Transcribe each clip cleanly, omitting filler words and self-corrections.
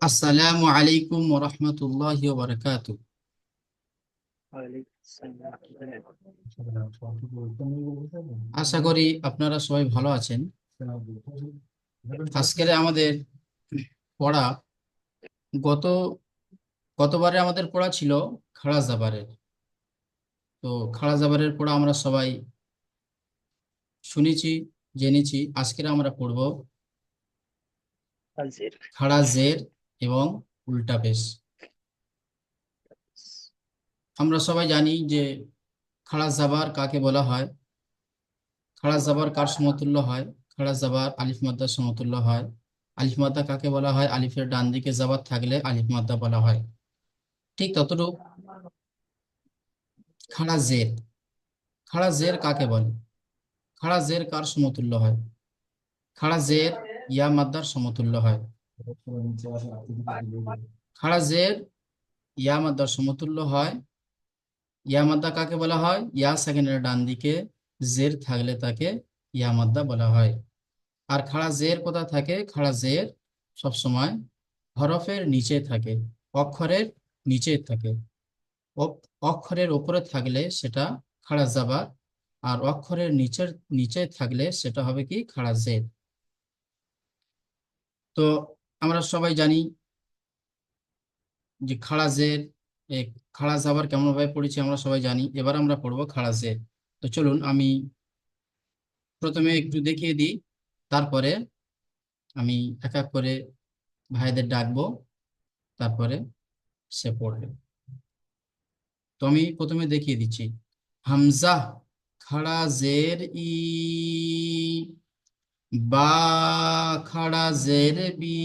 আসসালামু আলাইকুম ওয়া রাহমাতুল্লাহি ওয়া বারাকাতুহু। ওয়ালাইকুম আসসালাম। আশা করি আপনারা সবাই ভালো আছেন। আজকের আমাদের পড়া গত গতবারে আমাদের পড়া ছিল খাড়া জাবারের। তো খাড়া জাবারের পড়া আমরা সবাই শুনেছি, জেনেছি। আজকের আমরা পড়ব হাজির। খাড়া জের এবং উল্টা পেশ। আমরা সবাই জানি যে খাড়া জাবার কাকে বলা হয়। খাড়া জাবার কার সমতুল্য হয়? খাড়া জাবার আলিফ মাদ্দার সমতুল্য হয়। আলিফ মাদ্দা কাকে বলা হয়? আলিফের ডান দিকে জাবার থাকলে আলিফ মাদ্দা বলা হয়। ঠিক ততটুক খাড়া জের। খাড়া জের কাকে বলে? খাড়া জের কার সমতুল্য হয়? খাড়া জের ইয়া মাদ্দার সমতুল্য হয়। খাড়া জের ইয়া মাদ্দার সমতুল্য হয়। ইয়া মাদ্দা কাকে বলা হয়? ইয়া সেকেন্ডের ডান দিকে জের থাকলে তাকে ইয়া মাদ্দা বলা হয়। আর খাড়া জের কোথায় থাকে? খাড়া জের সবসময় হরফের নিচে থাকে, অক্ষরের নিচে থাকে। অক্ষরের উপরে থাকলে সেটা খাড়া জাবার, আর অক্ষরের নিচে থাকলে সেটা হবে কি? খাড়া জের। তো আমরা সবাই জানি যে খাড়া জের এ খাড়া জাবার কেমন ভাবে পড়েছি আমরা সবাই জানি। এবার আমরা পড়বো খাড়া জের। তো চলুন আমি প্রথমে একটু দেখিয়ে দিই, তারপরে আমি এক এক করে ভাইদের ডাকবো, তারপরে সে পড়বে। তো আমি প্রথমে দেখিয়ে দিচ্ছি। হামজা খাড়া জের ই, বা খাড়া জের বি,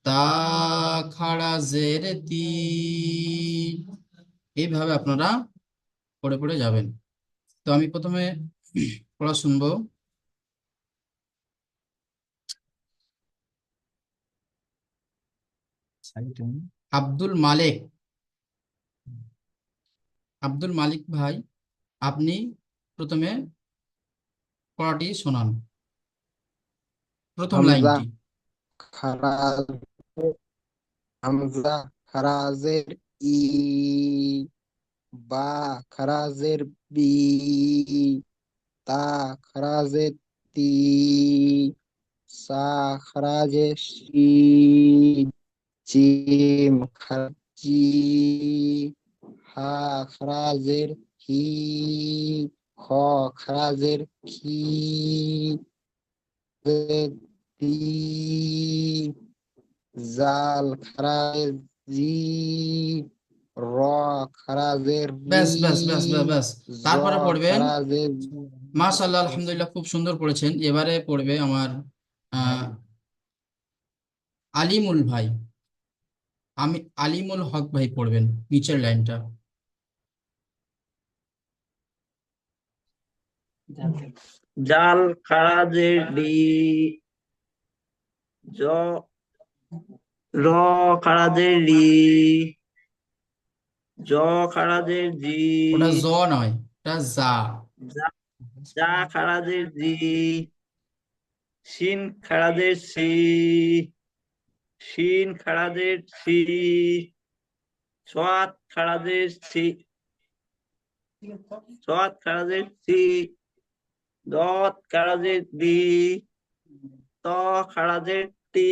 তা খাড়া জের তি। এইভাবে আপনারা পড়ে পড়ে যাবেন। তো আমি প্রথমে পড়া শুনবো। আব্দুল মালিক, আব্দুল মালিক ভাই, আপনি প্রথমে পড়াটি শোনান, প্রথম হামজা লাইনটি। খারাজ হামজা খারাজের ই, বা খারাজের বি, তা খারাজের তি, সা খারাজের সি, জিম খারাজি, হা খারাজের হি, খ খারাজের খি, জি, জাল খারাজের জি, র খারাজের রি, ব্যাস ব্যাস ব্যাস ব্যাস ব্যাস। জ তারপরে পড়বেন। খারাজের মাশাআল্লাহ, আলহামদুলিল্লাহ, খুব সুন্দর পড়েছেন। এবারে পড়বে আমার আহ, আলিমুল ভাই। আমি আলিমুল হক ভাই পড়বেন নিচের লাইনটা। জাল খারাজের ডি, জ র খারাজের রি, জ খারাজের জি, ওটা জ নয়, ওটা যা। জা জা খারাজের জি, শিন খারাজের সি, শিন খারাজের সি, সোয়াত খারাজের সি, সোয়াত খারাজের সি, দত খারাজের দি, ত খারাজের টি।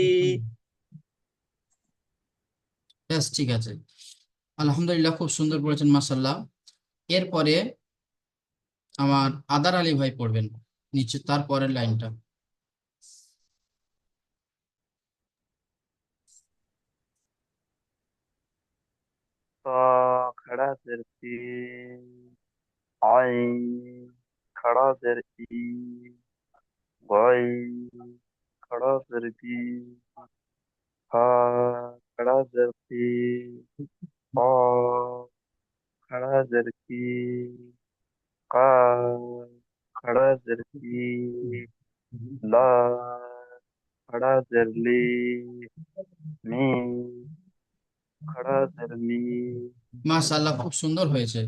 ব্যাস ঠিক আছে, আলহামদুলিল্লাহ, খুব সুন্দর পড়েছেন, মাশাআল্লাহ। এরপরে আমার আদার আলী ভাই পড়বেন নিচে তার পরের লাইনটা। ط खड़ा जर की आइन खड़ा जर ई वाई खड़ा जर की हा खड़ा जर की आ खड़ा जर की का खड़ा जर की ला खड़ा जर ली मी खड़ा जर ली। মাশাআল্লাহ, খুব সুন্দর হয়েছে।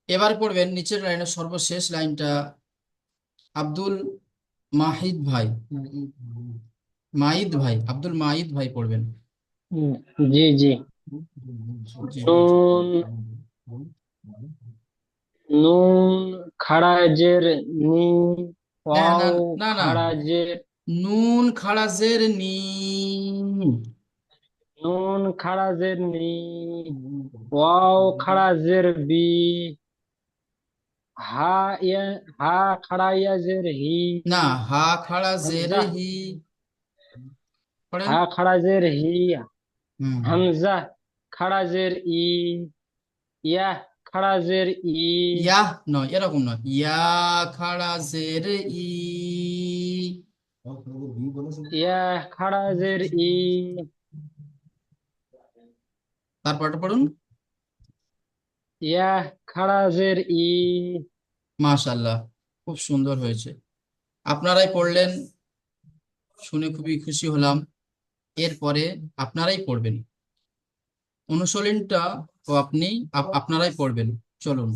এবার পড়বেন নিচের লাইনের সর্বশেষ লাইনটা। আব্দুল মাহিদ ভাই, মাহিদ ভাই, আব্দুল মাহিদ ভাই পড়বেন। জি জি। জি। নুন, নুন খাড়া জের নি, না না ওয়াও না না, খাড়া জের, নুন খাড়া জের নি, নুন খাড়া জের নি, ওয়াও খাড়া জের বি, হা ইয়া, হা খাড়া ইয়া জের হি, না, হা খাড়া জের হামজা, হি পড়েন। হা খাড়া জের হি, হুম, হামজা খাড়া জের ই, ইয়া খাড়া জের ই, ইয়াহ নয়, এরকম নয়, ইয়া খাড়া জের ই, ইয়া খাড়া জের ই, তারপরটা পড়ুন। ইয়া খাড়া জের ই। মাশাআল্লাহ, খুব সুন্দর হয়েছে। আপনারাই পড়লেন, শুনে খুবই খুশি হলাম। এরপরে আপনারাই পড়বেন, অনুশীলনটা ও আপনারাই পড়বেন। চলুন।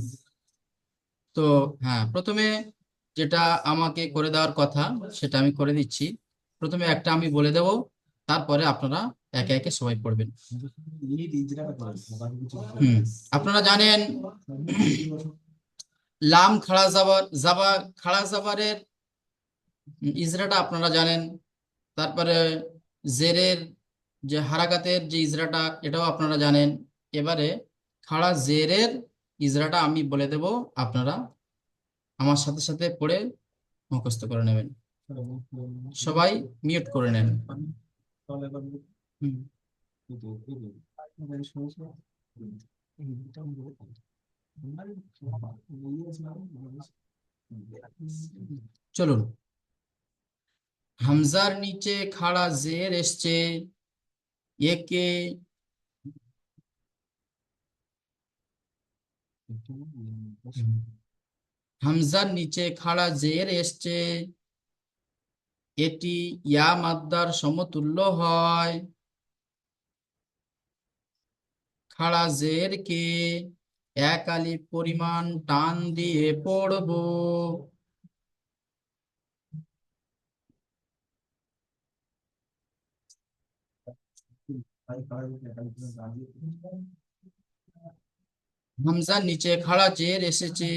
তো হ্যাঁ, প্রথমে যেটা আমাকে করে দেওয়ার কথা সেটা আমি করে দিচ্ছি। প্রথমে একটা আমি বলে দেব, তারপরে আপনারা একে একে সবাই পড়বেন। হুম, আপনারা জানেন লাম খাড়া জাবার, খাড়া জাবারের ইজরাটা আপনারা জানেন। তারপরে জেরের যে হারাকাতের যে ইজরাটা, এটাও আপনারা জানেন। এবারে খাড়া জেরের ইজরাটা আমি বলে দেব, আপনারা আমার সাথে সাথে পড়ে মুখস্থ করে নেবেন। সবাই মিউট করে নেন। হুম, চলুন। হামজার নিচে খাড়া জের এসছে, একে হামজার নিচে খাড়া জের এসছে, এটি ইয়া মাদ্দার সমতুল্য হয়। খাড়া জের কে এক আলিফ পরিমাণ টান দিয়ে পড়বো। হামজার নিচে খাড়া জের এসেছে,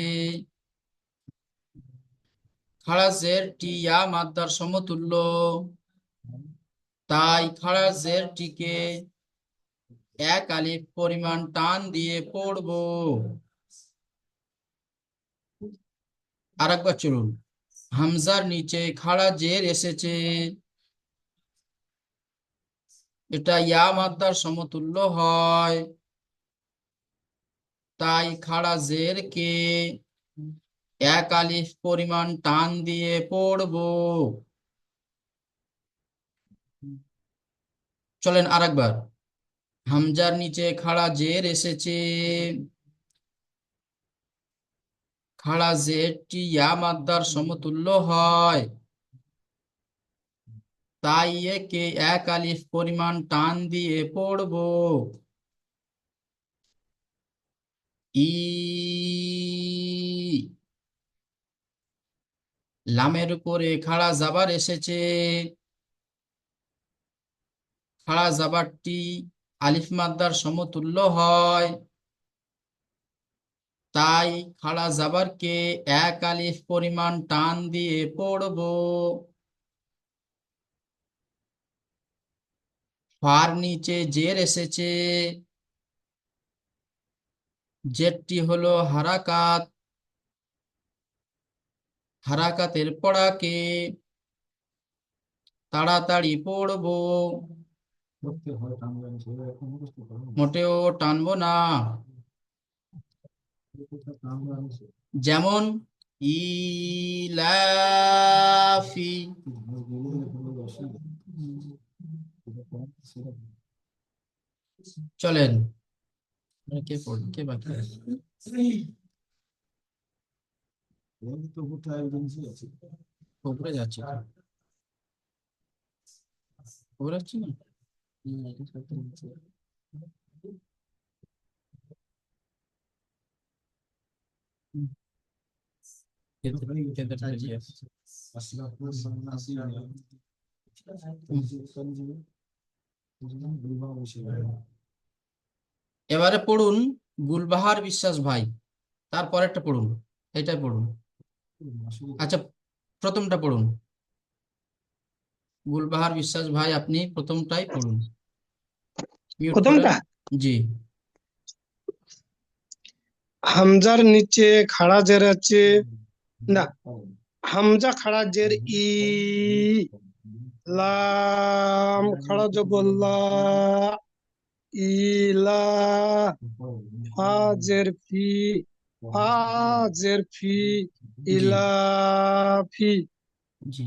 খাড়া জেরটি ইয়া মাদ্দার সমতুল্য, তাই খাড়া জেরটিকে এক আলিফ পরিমাণ টান দিয়ে পড়বো। আরেকবার চলুন। হামজার নিচে খাড়া জের এসেছে, এটা ইয়া মাদ্দার সমতুল্য হয়, তাই খাড়া জের কে এক আলিফ পরিমাণ টান দিয়ে পড়বো। চলেন আরেকবার। হামজার নিচে খাড়া জের এসেছে, খাড়া জেরটি ইয়া মাদ্দার সমতুল্য হয়, তাই একে এক আলিফ পরিমাণ টান দিয়ে পড়বো। ই, লামের উপরে খাড়া জাবার এসেছে, খাড়া জাবারটি আলিফ মাদ্দার সমতুল্য হয়, তাই খাড়া জাবারকে এক আলিফ পরিমাণ টান দিয়ে পড়বো। ফার নিচে জের এসেছে, জেরটি হলো হারাকাত, হারাকাতের পড়াকে তাড়াতাড়ি পড়বো, মোটেও টানবো না। যেমন ইলাফি, চলেন। কে পড়বে, কে বাকি আছে? উপরে যাচ্ছি তো। উপরে যাচ্ছি না। খেতে পেয়ে গেছে। এবারে পড়ুন গুলবাহার বিশ্বাস ভাই, তারপরেরটা পড়ুন, এটাই পড়ুন। আচ্ছা, প্রথমটা পড়ুন। গুলবাহার বিশ্বাস ভাই, আপনি প্রথমটাই পড়ুন, মিউট করেন। প্রথমটা জি। হামজার নিচে খাড়া জের আছে, না, হামজা খাড়া জের ই, লাম খাড়া জবর লা, ইলা, ফা জের ফি, ফা জের ফি, জি। ইলাফি। জি।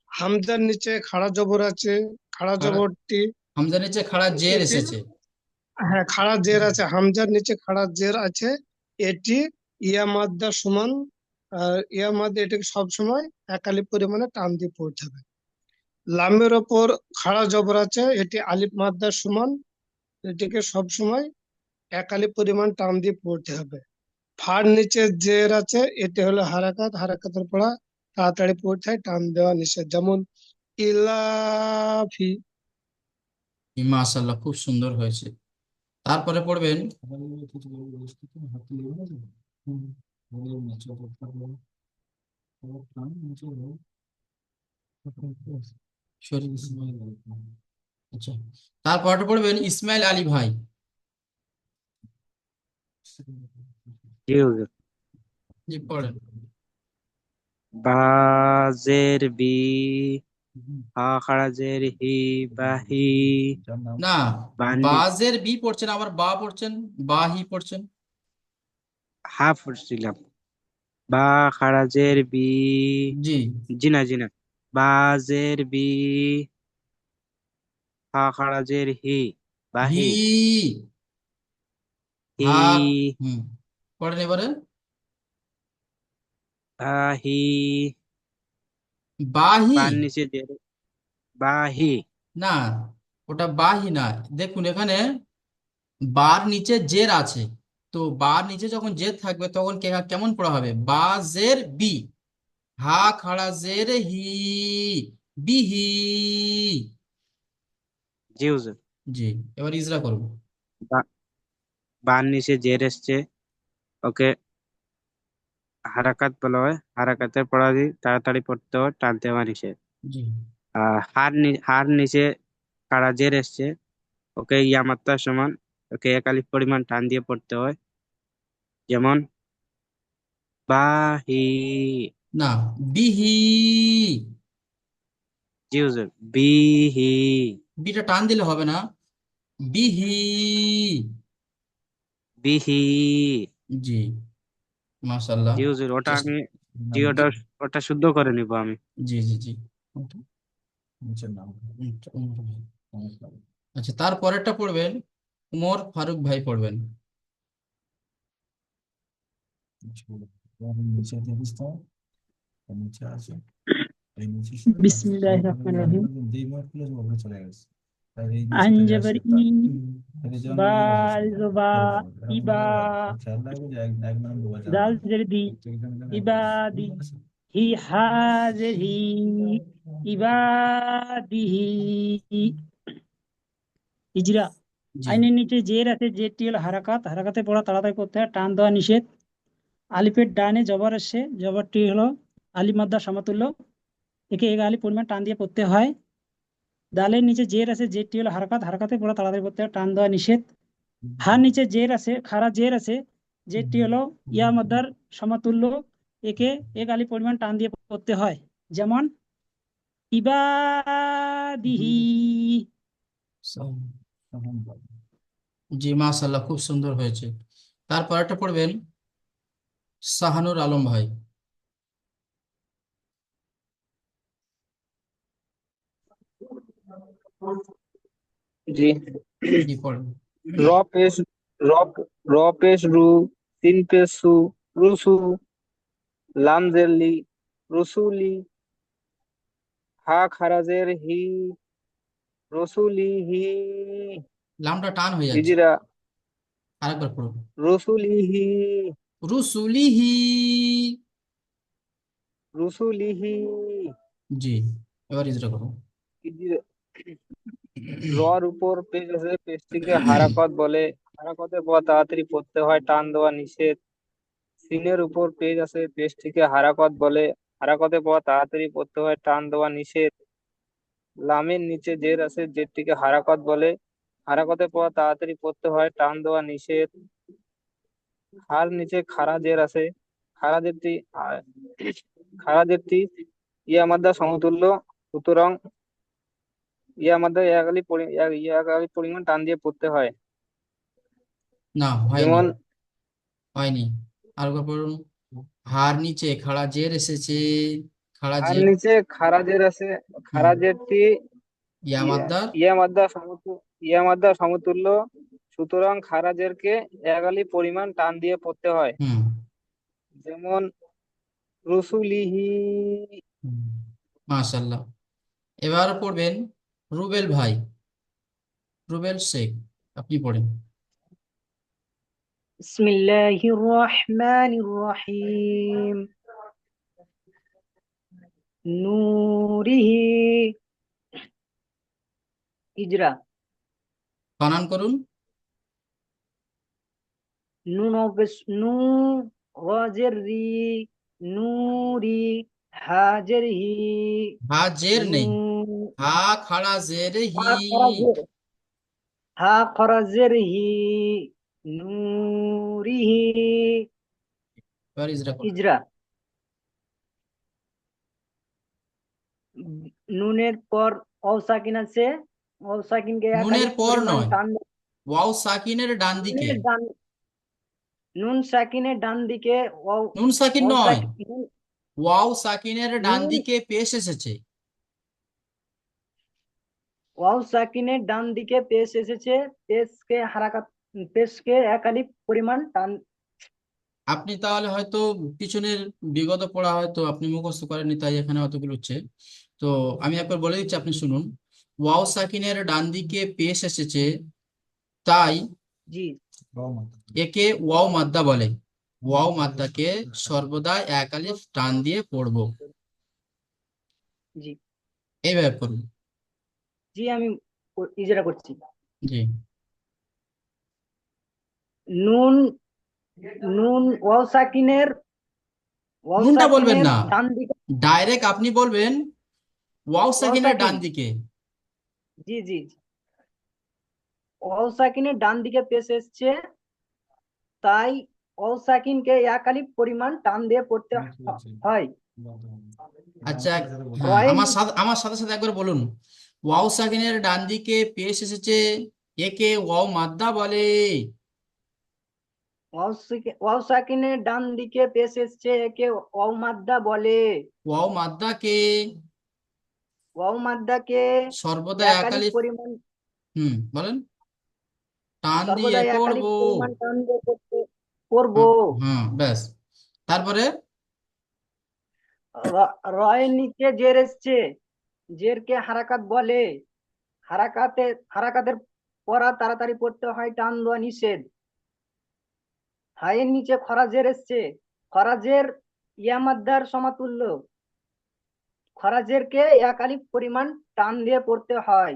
হামজার নিচে খাড়া জবর আছে, খাড়া খাড়া জবরটি হামজার নিচে খাড়া জের এটি, এসেছে। হ্যাঁ খাড়া জের আছে, হামজার নিচে খাড়া জের আছে, এটি ইয়া মাদ্দা সমান, আর ইয়া মাদ্দা এটাকে সবসময় একালি পরিমাণে টান দিয়ে পড়তে হবে। লামের ওপর খাড়া জবর আছে, এটি আলিফ মাদ্দার সমান, এটিকে সবসময় একালি পরিমাণ টান দিয়ে পড়তে হবে। ফার নিচে জের আছে, এটি হলো হারাকাত, হারাকাতের পড়া তাড়াতাড়ি পড়তে হয়, টান দেওয়া নিষেধ, যেমন ইলাফি। মাশাআল্লাহ, খুব সুন্দর হয়েছে। তারপরে পড়বেন আচ্ছা, তারপরটা পড়বেন ইসমাইল আলী ভাই। জি হুজুর। জি, পড়েন। বাজের বি, হা খাড়া জের হি, বাহি, না, বানি, বাজের বি পড়ছেন, আবার বা পড়ছেন, বাহি পড়ছেন। হা পড়ছিলাম। বা খাড়া জের বি, জি। জিনা জিনা, বাজের বি, হা খাড়া জের হি, হি। বাহি, হি, হা। হুম, পড়েন এবারে। বাহি, বাহি। বান নিচে জের, বাহি। না, ওটা বাহি না। দেখুন এখানে বার নিচে জের আছে, তো বার নিচে যখন জের থাকবে তখন কেমন পড়া হবে? বা জের বি, হা খাড়া জের হি, বিহি। জি হুজুর। জি। এবার ইজরা করব। বা- বান নিচে জের এসছে, ওকে হারাকাত বলা হয়, হারাকাতের পড়া দিয়ে তাড়াতাড়ি পড়তে হয়, টানতে হয় নিষেধ। জি। হার নিচে কারা জের এসছে, ওকে ইয়ামাত্রার সমান, ওকে এক আলিফ পরিমাণ টান দিয়ে পড়তে হয়, যেমন বাহি। না, বিহি। জি হুজুর। বিহি, বিটা টান দিলে হবে না, বিহি। বিহি। জি। মাশাআল্লাহ। জি হুজুর, ওটা চেষ্টা। আমি, জি ওটা, ওটা শুদ্ধ করে নিব আমি। জি, জি, জি। আচ্ছা, তারপরেরটা পড়বেন উমর ফারুক ভাই, পড়বেন। বিসমিল্লাহির রহমানির রহিম। আইন জবর ই, বা জবা, ইবা, দাল জের দি, ইবাদি, হি হাজের হি, ইবাদিহি। ইজরা। জি। আইনের নিচে জের আছে, জেরটি হলো হারাকাত, হারাকাতে পড়া তাড়াতাড়ি করতে হয়, টান দেওয়া নিষেধ। আলিফের ডানে জবর আসে, জবরটি হলো আলিফ মাদ্দা সমতুল্য, একে এক আলিফ পরিমাণ টান দিয়ে পড়তে হয়। দালের নিচে জের আছে, জেরটি হলো হারাকাত, হারাকাতে পড়া তাড়াতাড়ি পড়তে হয়, টান দেওয়া নিষেধ। হার নিচে জের আছে, খাড়া জের আছে, জেরটি হলো ইয়া মাদ্দার সমতুল্য, একে এক আলিফ পরিমাণ টান দিয়ে পড়তে হয়, যেমন ইবাদিহি। জি, মাশাআল্লাহ, খুব সুন্দর হয়েছে। তারপরেরটা পড়বেন শাহানুর আলম ভাই। জি। জি, পড়েন। র পেশ, র, র পেশ রু, সিন পেশ সু, রুসু, লাম জের লি, রসুলি, হা খারাজের হি, রসুলিহি, লামটা টান হয়ে যাচ্ছে, ইজরা, আরেকবার পড়ুন। রসুলিহি, রুসুলিহি। রুসুলিহি। জি, এবার ইজরা করুন। রর উপর পেশ আছে, পেশটিকে হারাকত বলে, হারাকতের পর তাড়াতাড়ি পড়তে হয়, টান দেওয়া নিষেধ। সিনের উপর পেজ আছে, পেজটিকে হারাকত বলে, হারাকতের পর তাড়াতাড়ি পড়তে হয়, টান দেওয়া নিষেধ। লামের নিচে জের আছে, জেরটিকে হারাকত বলে, হারাকতের পর তাড়াতাড়ি পড়তে হয়, টান দেওয়া নিষেধ। হার নিচে খাড়া জের আছে, খাড়া জেরটি খাড়া জেরটি ইয়া মাদ্দা সমতুল্য, সুতরাং ইয়া মাদ্দা এক আলি পরিমাণ টান দিয়ে পড়তে হয়। না, হয়নি, যেমন হয়নি। আর একবার পড়ুন। হার নিচে খাড়া জের এসেছে, খাড়া হার জের নিচে খাড়া জের আছে, হুম খাড়া জেরটি ইয়া মাদ্দার ইয়া মাদ্দা সমতুল্য, সুতরাং খাড়া জেরকে এক আলি পরিমাণ টান দিয়ে পড়তে হয়। হুম যেমন রুসুলিহি। হুম, মাশাল্লাহ। এবার পড়বেন রুবেল ভাই, রুবেল শেখ, আপনি পড়েন। بسم الله الرحمن الرحيم نوره ইজরা বানান করুন। নুন নু গজের রি নূরি হাজের হি হা জের নু নেই, হা খাড়া জের হি। হা খরাজের হি নূরিহি এবার ইজরা করুন। ইজরা নুনের পর অসাকিন আছে, অসাকিনকে নুনের একালিক পর পরিমাণ নয়, টান ওয়াও সাকিনের ডান দিকে। নুনের ডান নুন সাকিনের ডান দিকে নুন সাকিন নয়, সাকিন ওয়াও সাকিনের ডান নুন দিকে পেশ এসেছে। ওয়াও সাকিনের ডান দিকে পেশ এসেছে, পেশকে হারাকাত, পেশকে একালিক পরিমাণ টান। আপনি তাহলে হয়তো পিছনের বিগত পড়া হয়তো আপনি মুখস্থ করেননি, তাই এখানে অতগুলো হচ্ছে। তো আমি একবার বলে দিচ্ছি, আপনি শুনুন। ওয়াও সাকিনের ডান দিকে পেশ এসেছে, তাই জি একে ওয়াও মাদ্দা বলে। ওয়াও মাদ্দাকে সর্বদা এক আলিফ টান দিয়ে পড়বো। জি এইভাবে করুন। জি আমি ইজরা করছি। জি, নুন নুন ওয়াও নুনটা বলবেন সাকিনের না, ডান দিকে ডাইরেক্ট আপনি বলবেন ওয়াও ওয়াও সাকিনের সাকিন ডান দিকে। জি জি জি। ওয়াও সাকিনের ডান দিকে পেশ এসছে, তাই ওয়াও সাকিনকে একালিক পরিমাণ টান দিয়ে পড়তে হয়। আচ্ছা, হ্যাঁ, রয়ের আমার সাথে সাথে একবার বলুন। ওয়াও সাকিনের ডান দিকে পেশ এসেছে, একে ওয়াও মাদ্দা বলে। ওয়াও সাকিনের ডান দিকে পেশ এসছে, একে ওয়াও মাদ্দা বলে। ওয়াও মাদ্দাকে ওয়াও মাদ্দাকে সর্বদা এক একালিক আলিফ পরিমাণ বলেন, টান দিয়ে সর্বদা একালিক পড়বো। পরিমাণ টান দিয়ে পড়বো। হ্যাঁ, ব্যাস। তারপরে রয়ের নিচে জের এসছে, জেরকে হারাকাত বলে, হারাকাতের পড়া তাড়াতাড়ি পড়তে হয়, টান দেওয়া নিষেধ। হায়ের নিচে খরাজের এসছে, খরাজের ইয়ামাদ্দার সমাতুল্য, খরাজেরকে একালিক পরিমাণ টান দিয়ে পড়তে হয়।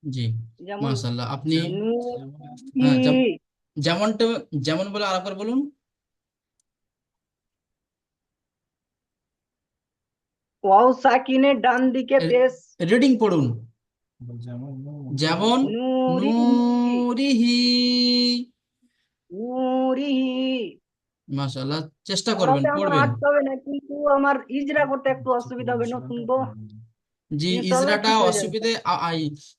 জি, যেমন মাশাআল্লাহ। আপনি নুরি হ্যাঁ, যেমনটা যেমন বলে আরেকবার বলুন। ওয়াও সাকিনের ডান দিকে পেশ রিডিং পড়ুন। যেমন নুরি নূরিহি। নুরিহি মাশাআল্লাহ, চেষ্টা করবেন, পড়াতে আমার পড়বেন। আটকে হবে না, কিন্তু আমার ইজরা করতে একটু অসুবিধা হবে, নতুন তো। জি, ইনশাল্লাহ ইজরাটা ঠিক হয়ে যাবে। অসুবিধে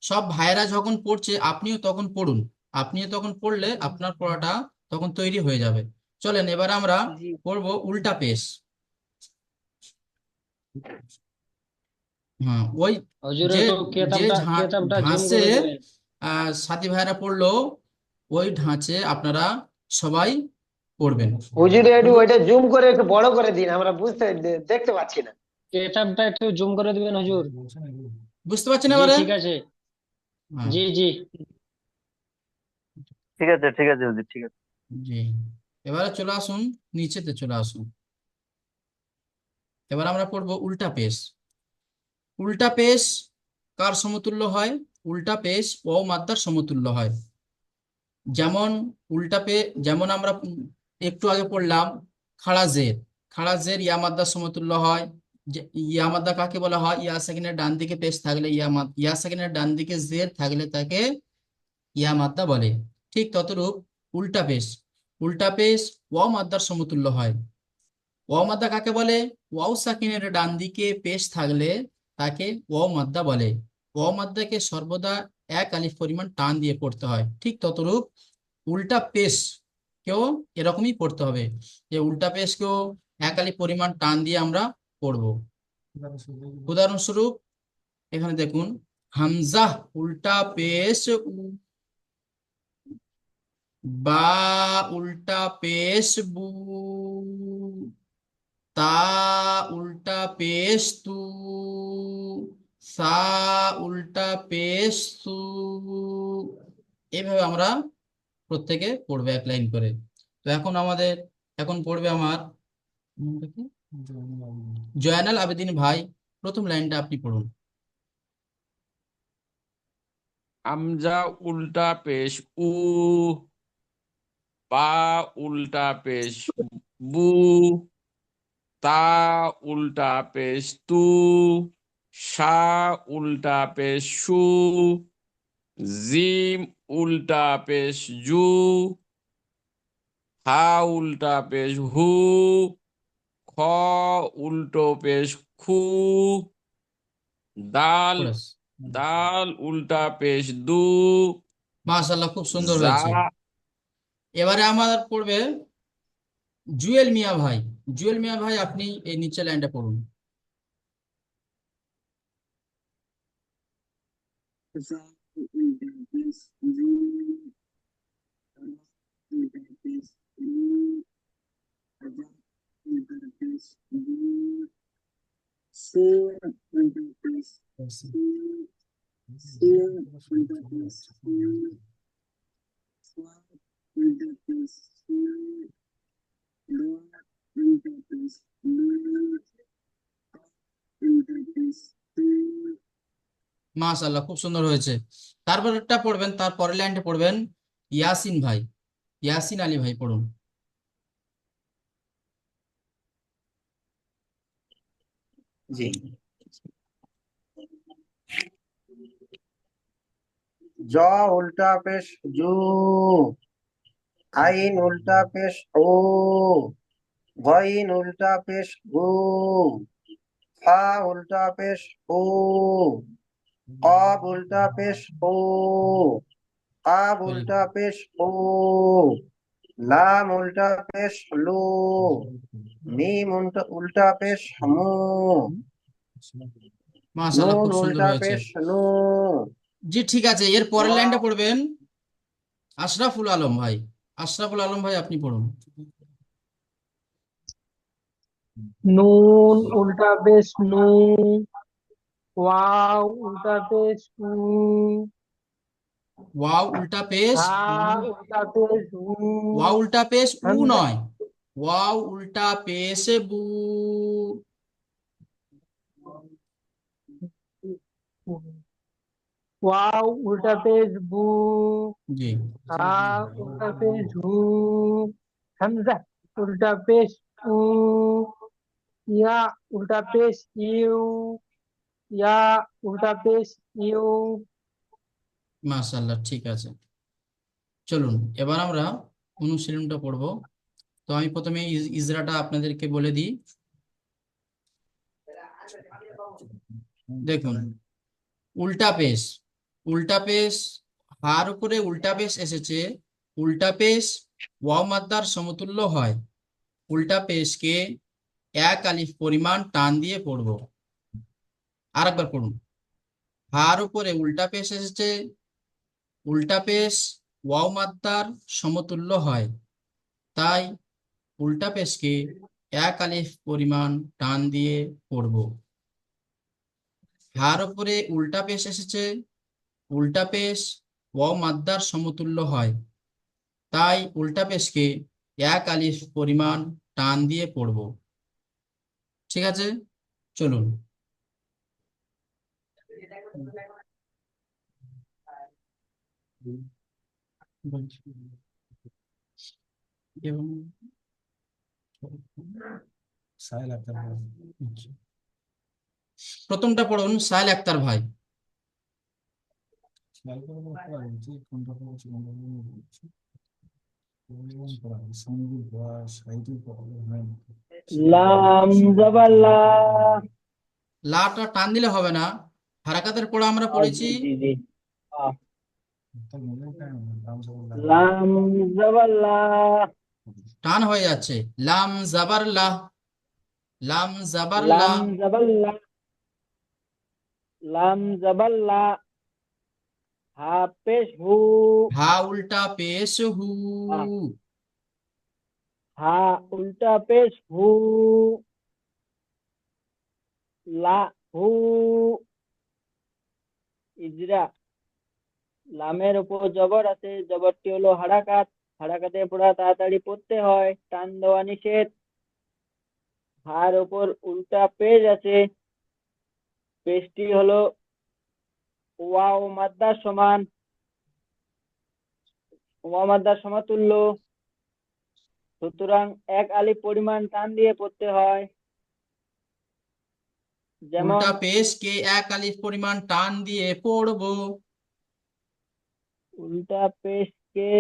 সব ভাইয়েরা যখন পড়ছে আপনিও তখন পড়ুন। আপনিও তখন পড়লে আপনার পড়াটা তখন তৈরি হয়ে যাবে। চলেন এবার আমরা জি পড়বো উল্টা পেশ। হ্যাঁ, ওই হুজুর যে একটু যে কেতাবটা জুম ঢাঁচে করে দিবেন। সাথী ভাইয়েরা পড়লো, ওই ঢাঁচে আপনারা সবাই পড়বেন। হুজুর একটু শুরু, ওইটা জুম করে একটু বড় করে দিন, আমরা দেখতে পাচ্ছি না। কেতাবটা একটু জুম করে দিবেন হুজুর। বুঝতে পারছেন জি এবারে? ঠিক আছে। হ্যাঁ, জি জি ঠিক আছে, ঠিক আছে হুজুর, ঠিক আছে। জি। এবারে চলে আসুন, নিচেতে চলে আসুন। এবার আমরা পড়বো উল্টা পেশ। উল্টা পেশ কার সমতুল্য হয়? উল্টা পেশ ও মাদ্দার সমতুল্য হয়। যেমন যেমন আমরা একটু আগে পড়লাম খাড়া জের। খাড়া জের ইয়া মাদ্দার সমতুল্য হয়। ইয়া মাদ্দা কাকে বলা হয়? ইয়া সেকেন্ডের ডান দিকে পেশ থাকলে ইয়া সেকেন্ডের ডান দিকে জের থাকলে তাকে ইয়া মাদ্দা বলে। ঠিক ততরূপ উল্টা পেশ। উল্টা পেশ ওয়াও মাদ্দার সমতুল্য হয়। ওয়াও মাদ্দা কাকে বলে? ওয়াও সাকিনের ডান দিকে পেশ থাকলে তাকে ওয়াও মাদ্দা বলে। ওয়াও মাদ্দাকে সর্বদা এক আলিফ পরিমাণ টান দিয়ে পড়তে হয়। ঠিক ততরূপ উল্টা পেশ কেও এরকমই পড়তে হবে, যে উল্টা পেশ কেও এক আলিফ পরিমাণ টান দিয়ে আমরা পড়বো। উদাহরণস্বরূপ এখানে দেখুন, হামজা উল্টা পেশ উ, বা উল্টা পেশ বু, তা উল্টা পেশ তু, সা উল্টা পেশ সু। এইভাবে আমরা প্রত্যেকে পড়বে এক লাইন করে। তো এখন পড়বে আমার নামটা কি? জয়নাল আবেদিন ভাই। প্রথম লাইনটা আপনি পড়ুন। হামজা উল্টা পেশ উ, বা উল্টা পেশ বু, তা উল্টা পেশ তু, সা উল্টা পেশ সু, জিম উল্টা পেশ জু, হা উল্টা পেশ হু, খ উল্টো পেশ খু, দাল পড়েস। দাল উল্টা পেশ দু, মাশাআল্লাহ, খুব সুন্দর জা হয়েছে। এবারে আমার পড়বে জুয়েল মিয়া ভাই। জুয়েল মিয়া ভাই, আপনি এই নিচের লাইনটা পড়ুন। মাশাআল্লাহ, খুব সুন্দর হয়েছে। তারপরটা পড়বেন, তারপরের লাইনটা পড়বেন ইয়াসিন ভাই। ইয়াসিন আলী ভাই পড়ুন। জি। জ উল্টা পেশ জু, আইন উল্টা পেশ ও, গইন উল্টা পেশ গু, ফা উল্টা পেশ ও, কব উল্টা পেশ ও, কাব উল্টা পেশ ও, লাম উল্টা পেশ লু, মিম উল্টা পেশ মু, মাশাআল্লাহ, নুন খুব সুন্দর উল্টা হয়েছে। পেশ নু। জি, ঠিক আছে। এর পরের ওয়া লাইনটা পড়বেন আশরাফুল আলম ভাই। আশরাফুল আলম ভাই, আপনি পড়ুন। নুন উল্টা পেশ নু, ওয়াও উল্টা পেশ উ, ওয়াও উল্টা পেশ হা উল্টা পেশ উ, ওয়াও উল্টা পেশ উ হামজা নয়, ওয়াও উল্টা পেশ বু। ওয়াও উল্টা পেশ বু, জি, হা উল্টা পেশ হু, হামজা উল্টা পেশ উ, ইয়া উল্টা পেশ ইউ, ইয়া উল্টা পেশ ইউ। মাশাআল্লাহ, ঠিক আছে। চলুন এবার আমরা অনুশীলনটা পড়ব। তো আমি প্রথমে ইজরাটা আপনাদেরকে বলে দিই। দেখুন, উল্টা পেশ। উল্টা পেশ, হার উপরে উল্টা পেশ এসেছে। উল্টা পেশ ওয়াও মাদ্দার সমতুল্য হয়। উল্টা পেশকে এক আলিফ পরিমাণ টান দিয়ে পড়ব। আরেকবার পড়ুন। হার উপরে উল্টা পেশ এসেছে। উল্টা পেশ ওয়াও মাদ্দার সমতুল্য হয়, তাই উল্টা পেশকে এক আলিফ পরিমাণ টান দিয়ে পড়ব। হার উপরে উল্টা পেশ এসেছে। উল্টা পেশ ওয়াও মাদ্দার সমতুল্য হয়, তাই উল্টা পেশকে এক আলিফ পরিমাণ টান দিয়ে পড়ব। ঠিক আছে, চলুন। এবং প্রথমটা পড়ুন, সাহেল আক্তার ভাই। লাম জবর লা। লাটা টান দিলে হবে না, হারাকাতের পড়া আমরা পড়েছি। জি জি। লাম জবর লা। টান হয়ে যাচ্ছে, লাম জাবার লাহ, লাম জাবার লাম লাহ। জবর লা। লাম জবর লা। হা পেশ হু। হা উল্টা পেশ হু, হা উল্টা পেশ হু। লা হু। ইজরা। লামের উপর জবর আছে, জবরটি হলো হারাকাত, হারাকাতে পড়া তাড়াতাড়ি পড়তে হয়, টান দেওয়া নিষেধ। হার উপর উল্টা পেশ আছে, পেশটি হলো ওয়াও মাদ্দার সমান, ওয়াও মাদ্দার সমতুল্য, সুতরাং এক আলিফ পরিমাণ টান দিয়ে পড়তে হয়। যেমন উল্টা পেশ কে এক আলিফ পরিমাণ টান দিয়ে পড়বো। উল্টা পেশকে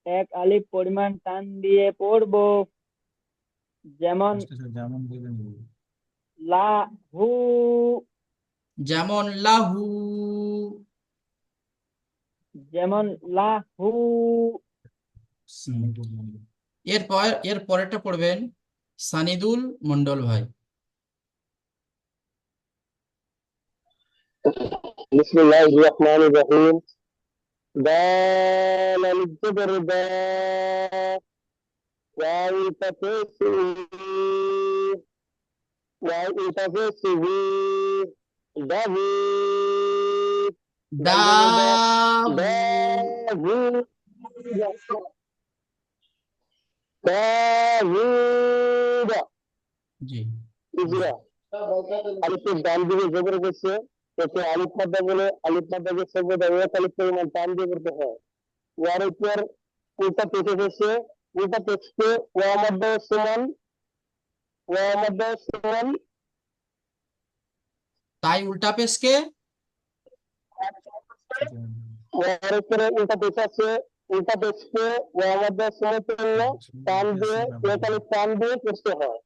এক আলিফ পরিমাণ টান দিয়ে পড়বো। যেমন লাহু। যেমন লাহু, যেমন লাহু। এর পরেরটা পড়বেন সানিদুল মন্ডল ভাই। বিসমিল্লাহির রহমানির রহিম। দাল আলিফ জবর দা, ওয়াও উল্টা পেশ উ, ওয়াও উল্টা পেশ হু, দাভিদ, দাল জবর দা, দাহু, দাভিদ, দাভিদ, জি ইজরা। আলিফের ডান দিকে জবর গেছে, একে আলিফ মাদ্দা বলে, আলিফ মাদ্দাকে সর্বদা এক আলিফ পরিমাণ টান দিয়ে করতে হয়। ওয়ার উপর উল্টা পেশে গেছে, উল্টা পেশকে ওয়া মাদ্দা সমান, ওয়া মাদ্দা সমান, তাই উল্টা পেশকে ওয়ার উপরে উল্টা পেশ আছে, উল্টা পেশকে ওয়া মাদ্দা সমতুল্য টান দিয়ে এক আলিফ টান দিয়ে করতে হয়।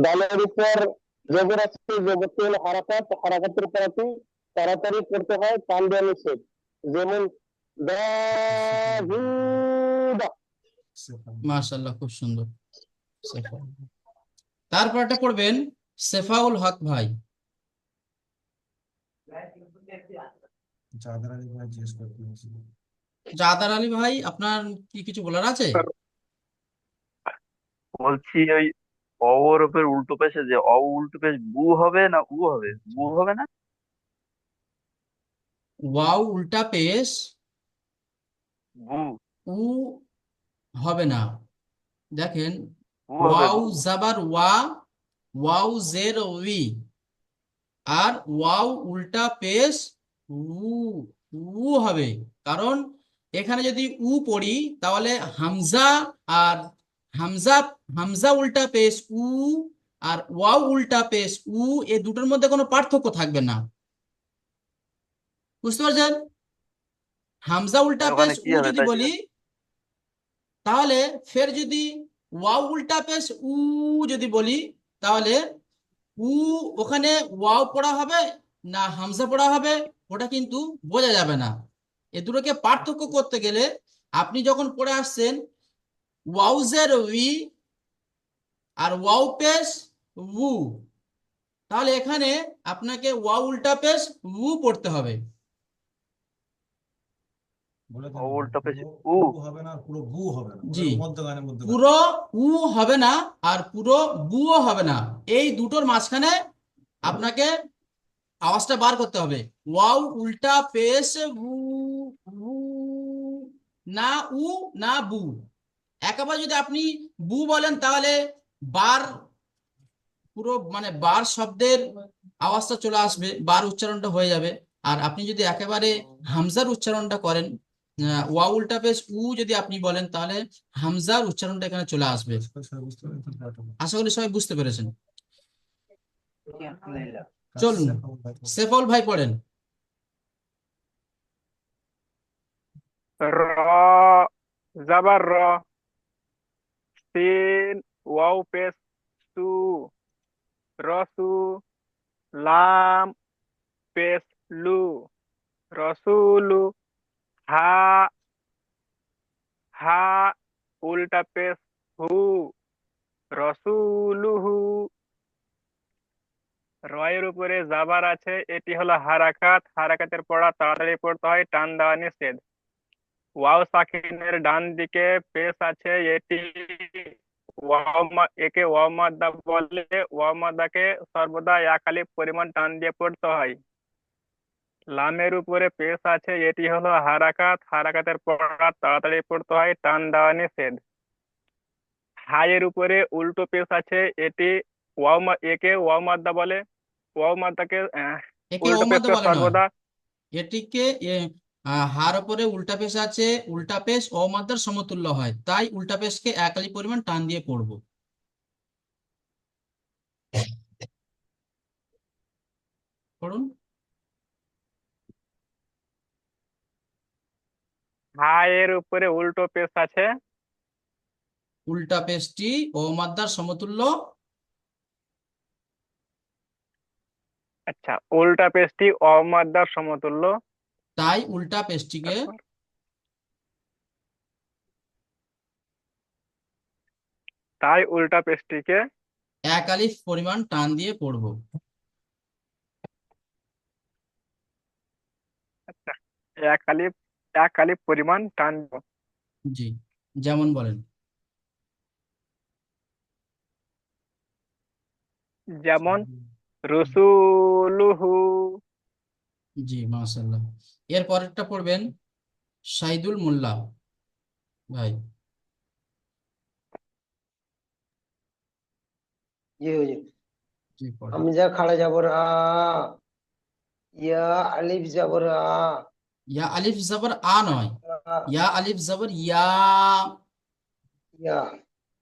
ডালের উপর জবর আছে, জবরটি হলো হারাকাত, হারাকাতের পরাটি তাড়াতাড়ি করতে হয়, টান দেওয়া নিষেধ। যেমন দাভিদা। মাশাআল্লাহ, খুব সুন্দর। সেফা। তারপরটা পড়বেন সেফাউল হক ভাই। জাদার আলী ভাই, আপনার কি কিছু বলার আছে? বলছি ওই অ ওর উপর উল্টো পেশে যে উল্টো পেশ বু হবে না উ হবে, বু হবে না, ওয়াও উল্টা পেশ বু উ হবে না। দেখেন, বু হবে ওয়াও বু। জাবার ওয়া, ওয়াও জের উই, আর ওয়াও উল্টা পেশ উ, উ হবে। কারণ এখানে যদি উ পড়ি তাহলে হামজা আর হামজা, হামজা উল্টা পেশ উ আর ওয়াও উল্টা পেশ উ, এই দুটোর মধ্যে কোনো পার্থক্য থাকবে না। বুঝতে পারছেন? হামজা উল্টা পেশ ওখানে কি উ হবে যদি তাই বলি, জিজ্ঞাসা। তাহলে ফের যদি ওয়াও উল্টা পেশ উ যদি বলি, তাহলে উ ওখানে ওয়াও পড়া হবে না হামজা পড়া হবে, ওটা কিন্তু বোঝা যাবে না। এ দুটোকে পার্থক্য করতে গেলে আপনি যখন পড়ে আসছেন ওয়াউজের উই আর ওয়াও পেশ উ, তাহলে এখানে আপনাকে ওয়াও উল্টা পেশ উ পড়তে হবে। উল্টো পেশ উ। জি, পুরো উ হবে না আর পুরো বুও হবে না, এই দুটোর মাঝখানে আপনাকে আওয়াজটা বার করতে হবে। ওয়াও উল্টা পেশ উ, উ, না উ না বু। একেবারে যদি আপনি বু বলেন তাহলে বার পুরো মানে বার শব্দের আওয়াজটা চলে আসবে, বার উচ্চারণটা হয়ে যাবে। আর আপনি যদি একেবারে হামজার উচ্চারণটা করেন, ওয়া উল্টা পেশ উ যদি আপনি বলেন, তাহলে হামজার উচ্চারণটা এখানে চলে আসবে। আশা করি সবাই বুঝতে পেরেছেন। চলুন সেফল ভাই পড়েন। র জাবার র, সিন ওয়াও পেশ সু, রসু, লাম পেশ লু, রসুলু, হা হা উল্টা পেশ হু, রসুলুহু। রয়ের উপরে জাবার আছে, এটি হলো হারাকাত, হারাকাতের পড়া তাড়াতাড়ি পড়তে হয়, টান দেওয়া নিষেধ। ওয়াও সাকিনের ডান দিকে পেশ আছে, এটি একে ওয়াও মাদ্দা বলে। ওয়াও মাদ্দাকে সর্বদা এক আলিফ পরিমাণ টান দিয়ে পড়তে হয়। লামের উপরে পেশ আছে, এটি হলো হারাকাত, হারাকাতের পড়া তাড়াতাড়ি পড়তে হয়, টান দেওয়া নিষেধ। হায়ের উপরে উল্টো পেশ আছে, এটি একে ওয়াও মাদ্দা বলে। ওয়াও মাদ্দাকে একে উল্টো অমাদ্দা পেশকে বলে নয়, সর্বদা এটিকে হার উপরে উল্টা পেশ আছে, উল্টা পেশ অমাদ্দার সমতুল্য হয়, তাই উল্টা পেশকে এক আলিফ পরিমাণ টান দিয়ে পড়বো। পড়ুন। হায়ের উপরে উল্টো পেশ আছে, উল্টা পেশটি অমাদ্দার সমতুল্য, আচ্ছা উল্টা পেশটি অমাদ্দার সমতুল্য, তাই উল্টা পেশটিকে তাই উল্টা পেশটিকে এক আলিফ পরিমাণ টান দিয়ে পড়বো। আচ্ছা এক আলিফ পরিমাণ টান দেব। জি, যেমন বলেন। যেমন রসুলুহু। জি মাশাআল্লাহ। এর পরেরটা পড়বেন শাহিদুল মোল্লা ভাই। জি হুজুর। জি পড়েন। হামজা খাড়া জবর আ, ইয়া আলিফ জবর আ, ইয়া আলিফ জবর আ নয়, ইয়া আলিফ জবর ইয়া। ইয়া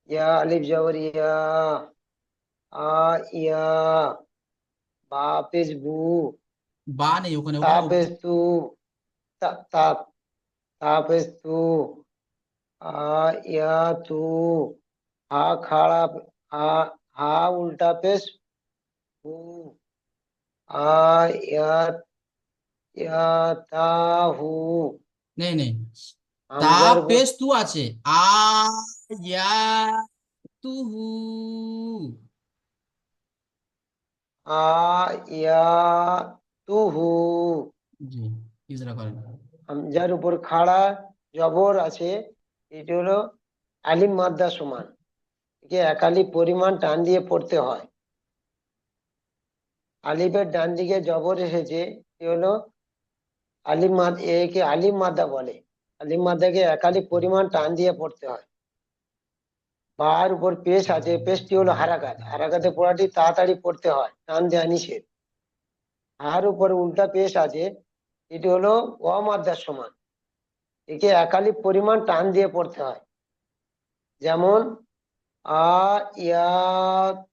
ইয়া আলিফ জবর ইয়া, আ ইয়া, বা পেশ বু, বা নেই ওখানে, তা ওখানে পেশ তু, তা তা তা পেশ তু, আ ইয়া তু, হা খাড়া, হা হা উল্টা পেশ হু, আ ইয়া ইয়া তা হু। নেই নেই, তা হামজার উপর পেশ তু আছে, আ ইয়া তুহু। আ ইয়া তুহু। জি, ইজরা করেন। হামজার উপর খাড়া জবর আছে, এটি হলো আলিফ মাদ্দা সমান, একে এক আলিফ পরিমাণ টান দিয়ে পড়তে হয়। আলিফের ডান দিকে জবর এসেছে, এটি হলো আলিফ মাদ, একে আলিফ মাদ্দা বলে। আলিফ মাদ্দাকে এক আলিফ পরিমাণ টান দিয়ে পড়তে হয়। বার উপর পেশ আছে, পেশটি হলো হারাকাত, হারাকাতে পড়াটি তাড়াতাড়ি পড়তে হয়, টান দেওয়া নিষেধ। হার উপর উল্টা পেশ আছে, এটি হলো অমাদ্দার সমান, একে এক আলিফ পরিমাণ টান দিয়ে পড়তে হয়। যেমন আ ইয়া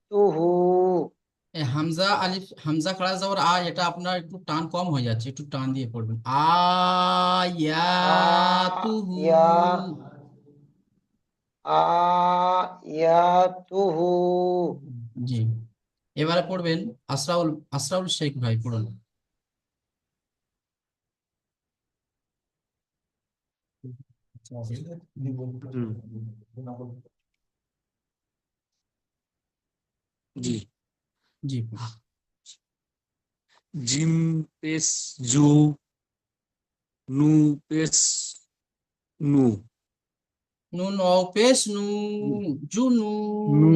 তুহু। হামজা আলিফ, হামজা খাড়া যাওয়ার আ, এটা আপনার একটু টান কম হয়ে যাচ্ছে, একটু টান দিয়ে পড়বেন। আ আয়াতুহু। ইয়া, আ ইয়া তুহু। জি, এবারে পড়বেন আসরাউল, আসরাউল শেখ ভাই পড়ুন। জি। জি পড়ুন। জিম পেশ জু, নু পেশ নু, নুন ও পেশ নু, জুনু। নু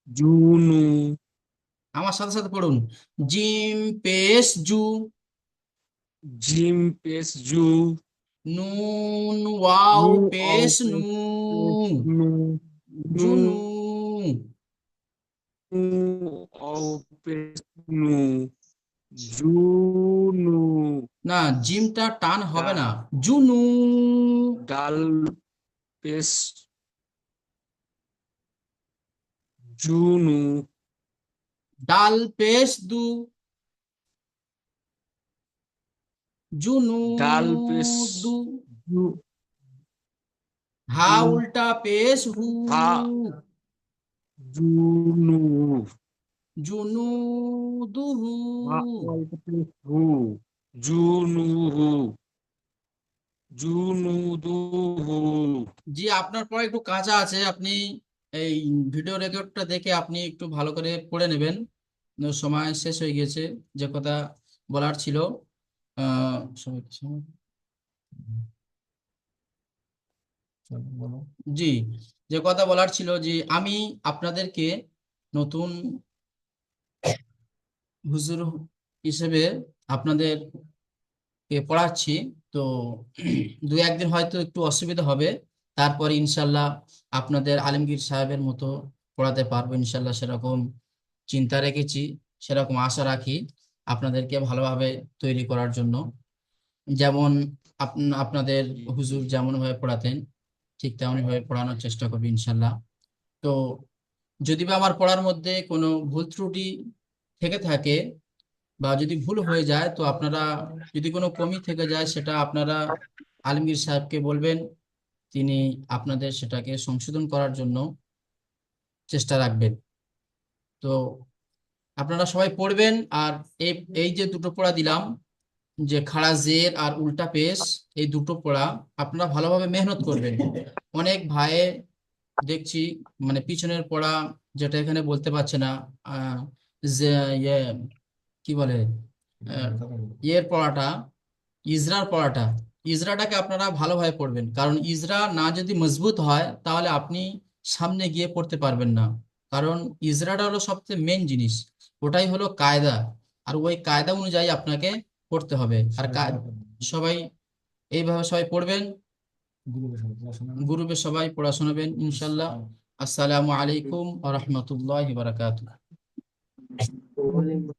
জুনু, আমার সাথে সাথে পড়ুন, জিম পেশ জু, জিম পেশ জু, নুন ওয়াও নু আও পেশ নু, পেশ নু, নু জুনু। অ পেশ নু, জুনু, না, জিমটা টান হবে না, জুনু। ডাল পেশ জুনু, ডাল পেশ দু, জুনু ডাল পেশ দু। জু, হা উল্টা পেশ হু, হা, জুনু, জুনু দুহু। হা অল্প পেশ হু, জুনুহু, জুনুদুহু। জি, আপনার পড়া একটু কাঁচা আছে, আপনি এই ভিডিও রেকর্ডটা দেখে আপনি একটু ভালো করে পড়ে নেবেন। সময় শেষ হয়ে গেছে, যে কথা বলার ছিল। সময় জি, যে কথা বলার ছিল যে আমি আপনাদেরকে নতুন হুজুর হিসেবে আপনাদের পড়াচ্ছি। তো দু একদিন হয়তো একটু অসুবিধা হবে, তারপরে ইনশাল্লাহ আপনাদের আলমগীর সাহেবের মতো পড়াতে পারবো ইনশাল্লাহ, সেরকম চিন্তা রেখেছি, সেরকম আশা রাখি আপনাদেরকে ভালোভাবে তৈরি করার জন্য। যেমন আপনাদের হুজুর যেমন ভাবে পড়াতেন ঠিক তেমনই ভাবে পড়ানোর চেষ্টা করবো ইনশাল্লাহ। তো যদি বা আমার পড়ার মধ্যে কোনো ভুল ত্রুটি থেকে থাকে বা যদি ভুল হয়ে যায়, তো আপনারা যদি কোনো কমি থেকে যায় সেটা আপনারা আলমগীর সাহেবকে বলবেন, তিনি আপনাদের সেটাকে সংশোধন করার জন্য চেষ্টা রাখবেন। তো আপনারা সবাই পড়বেন। আর এই এই যে দুটো পড়া দিলাম, যে খাড়া জের আর উল্টা পেশ, এই দুটো পড়া আপনারা ভালোভাবে মেহনত করবেন। অনেক ভাই দেখছি মানে পিছনের পড়া যেটা এখানে বলতে পারছে না, যে ইয়ে কি বলে, ইয়ের পড়াটা, ইজরার পড়াটা, ইজরাটাকে আপনারা ভালোভাবে পড়বেন, কারণ ইজরা না যদি মজবুত হয় তাহলে আপনি সামনে গিয়ে পড়তে পারবেন না। কারণ ইজরাটা হলো সবচেয়ে মেন জিনিস, ওটাই হলো কায়দা, আর ওই কায়দা অনুযায়ী আপনাকে পড়তে হবে। আর সবাই এইভাবে সবাই পড়বেন, গ্রুপে সবাই পড়া শোনাবেন ইনশাল্লাহ। আসসালামু আলাইকুম ওয়া রাহমাতুল্লাহি ওয়া বারাকাতুহু।